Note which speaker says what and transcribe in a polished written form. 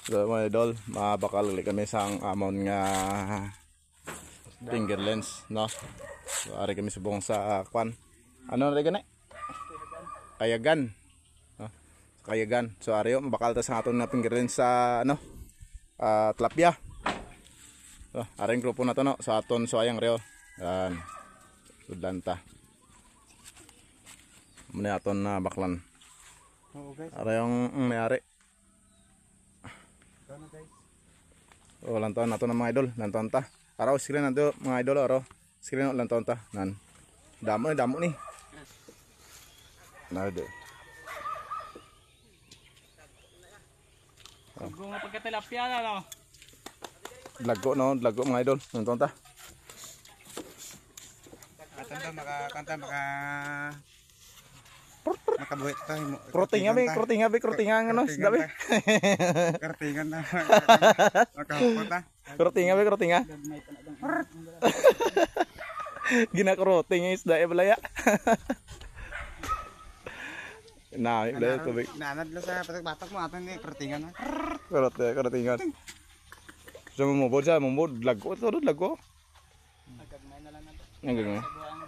Speaker 1: So mga idol, mabakal ulit kami sa amon nga finger lens, no? So ari kami subong sa kwan. Ano na gani? Kayagan. No? Kayagan. So ari yo mabakal ta sa aton nga finger lens sa ano? Tilapia. So ari ang grupo na to no sa aton so ayang reo. Yan. Sudlan ta. Muna aton na baklan.
Speaker 2: Oo guys.
Speaker 1: Ari yung mayari.
Speaker 2: Ano guys?
Speaker 1: Oh, lantaon nato ng mga idol, lantaon ta. Araw screen nato mga idol araw. Screen lantaon ta. Nan. Damo ni. Nade.
Speaker 2: Kung nga pagkatilapia na no.
Speaker 1: Lago mga idol, lantaon ta.
Speaker 2: Kanta makabuhit tayo.
Speaker 1: Krotinga ano, dabi.
Speaker 2: Kertingan na. Makahapot na.
Speaker 1: Krotinga. Ginakroting isda e balaya. Na, balaya tubig.
Speaker 2: Nanad lang sa batak mo ato ni kertingan na.
Speaker 1: Krotingan. So mumubod lago, todo lago.
Speaker 2: Agagmay na lang nato.
Speaker 1: Ang gagawin.
Speaker 2: Buang